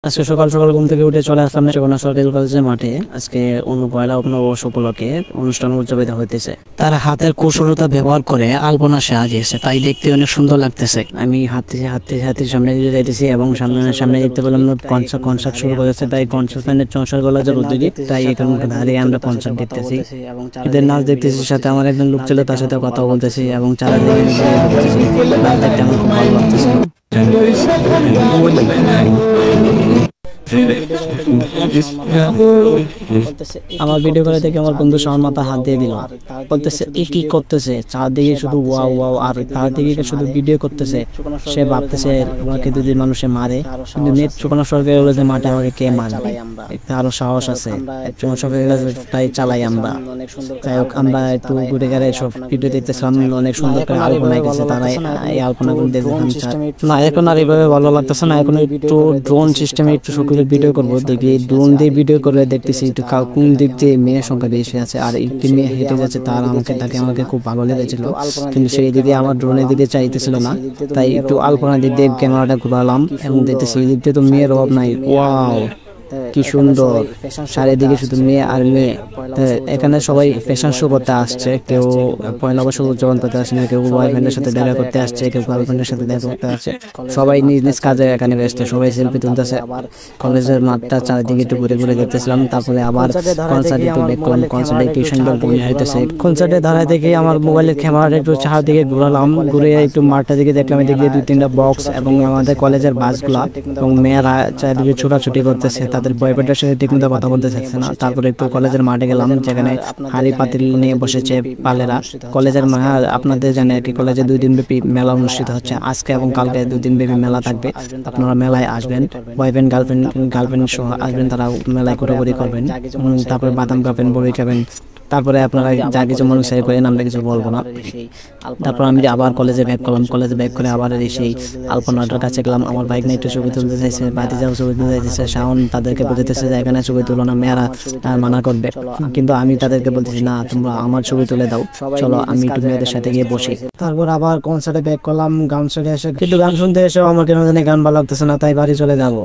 আজকে সকাল সকাল ঘুম থেকে উঠে চলে আসলাম নেত্রকোনা সরকারি কলেজের মাঠে। আজকে পয়লা নববর্ষ উপলক্ষে অনুষ্ঠান উদযাপিত হইতেছে। তারা হাতের কৌশলতা ব্যবহার করে আলপনা সাজিয়েছে, তাই দেখতে অনেক সুন্দর লাগতেছে। আমি হাঁটতে সামনে দিকে যাইতেছি এবং সামনে দেখতে পেলাম কনসার্ট শুরু করেছে। তাই কনসার্ট কলেজের উদ্যোগী, তাই এখানে দাঁড়িয়ে আমরা কনসার্ট দেখতেছি, এদের নাচ দেখতেছি। সাথে আমার একজন লোক ছিল, তার সাথে কথা বলতেছি এবং চারিদিকে নাচ দেখতে আমার খুব ভালো লাগতেছিল। আমার ভিডিও করে দেখে আমার বন্ধু আমার মাথা হাত দিয়ে দিল, বলতেছে এ কি করতেছে, চারদিকে শুধু ওয়াও ওয়াও, আর চারদিকে শুধু ভিডিও করতেছে। সে ভাবতেছে আমাকে যদি মানুষে মারে, কিন্তু নেত্রকোনা সরকারি কলেজের মাঠে আমাকে কে মারবে, আরো সাহস আছে, তাই চালাই আমরা। যাই হোক, আমরা একটু ঘুরে গেলে সব ভিডিও দেখতেছিলাম, অনেক সুন্দর করে আলপনা গেছে। তারা এই আলপনা গুলো দেখতেছিলাম না, এখন আর এইভাবে ভালো লাগতেছে না। এখন একটু ড্রোন সিস্টেমে একটু সকলে ভিডিও করবো, দেখি ড্রোন দিয়ে ভিডিও করে দেখতেছি একটু কোন দিক দিয়ে মেয়ের সংখ্যা বেশি আছে। আর একটি মেয়ে হেঁটে যাচ্ছে, তার আমাকে খুব ভালো লেগেছিল, কিন্তু সেই দিকে আমার ড্রোনের দিকে চাইতেছিল না। তাই একটু আলপনা দিক দিয়ে ক্যামেরাটা ঘুরালাম এবং দেখতেছি এই দিক দিয়ে তো মেয়ের অভাব নাই। ওয়াও, কি সুন্দর, চারিদিকে শুধু মেয়ে আর মেয়ে। এখানে সবাই ফ্যাশন শো করতে আসছে, কেউ পয়লা বৈশাখ উদযাপন করতে আসছে না, কেউ বয়ফ্রেন্ডের সাথে দেখা করতে আসছে, কেউ গার্লফ্রেন্ডের সাথে দেখা করতে আসছে। সবাই নিজ নিজ কাজে এখানে ব্যস্ত, সবাই সেলফি তুলতেছে। কলেজের মাঠটা চারিদিকে একটু ঘুরে ঘুরে দেখতেছিলাম। তারপরে আবার কনসার্টে একটু দেখলাম, কনসার্টে একটু সুন্দর বই হইতেছে। কনসার্টে দাঁড়ায় দেখে আমার মোবাইলের ক্যামেরাটা একটু চারদিকে ঘুরালাম, ঘুরে একটু মাঠটা দিকে দেখলাম। এদিকে 2-3টা বক্স এবং আমাদের কলেজের বাসগুলা এবং মেয়েরা চারিদিকে ছোটাছুটি করতেছে, তাদের বয়ফ্রেন্ডের সাথে ঠিকমতো কথা বলতে চাচ্ছে না। তারপরে একটু কলেজের মাঠে গেলাম, যেখানে হাড়ি পাতিল নিয়ে বসেছে পালেরা। কলেজের আপনাদের জানেন আর কি, কলেজে 2 দিন ব্যাপী মেলা অনুষ্ঠিত হচ্ছে। আজকে এবং কালকে 2 দিন ব্যাপী মেলা থাকবে। আপনারা মেলায় আসবেন, বয়ফ্রেন্ড গার্লফ্রেন্ড সহ আসবেন, তারা মেলায় ঘোরাঘুরি করবেন। তারপরে বাদাম খাবেন, বড়ি খাবেন। তারপরে আপনারা যা কিছু মনে চাই করেন, আমরা কিছু বলবো না। তারপর আমি আবার কলেজে ব্যাক করলাম, কলেজে ব্যাক করে আবার সেই আলপনাটার কাছে গেলাম। আমার বাইক নিয়ে একটু ছবি তুলতে চাইছে, বাড়িতে যাও ছবি তুলতে চাইছে। শাওন তাদেরকে বলতেছে যে এখানে ছবি তুলো না, মেয়েরা মানা করবে, কিন্তু আমি তাদেরকে বলতেছি না, তোমরা আমার ছবি তুলে দাও, চলো আমি একটু মেয়েদের সাথে গিয়ে বসি। তারপর আবার কনসার্টে ব্যাক করলাম, গান শুনতে এসে কিন্তু গান শুনতে এসেও আমার কেন জানি গান ভালো লাগতেছে না, তাই বাড়ি চলে যাবো।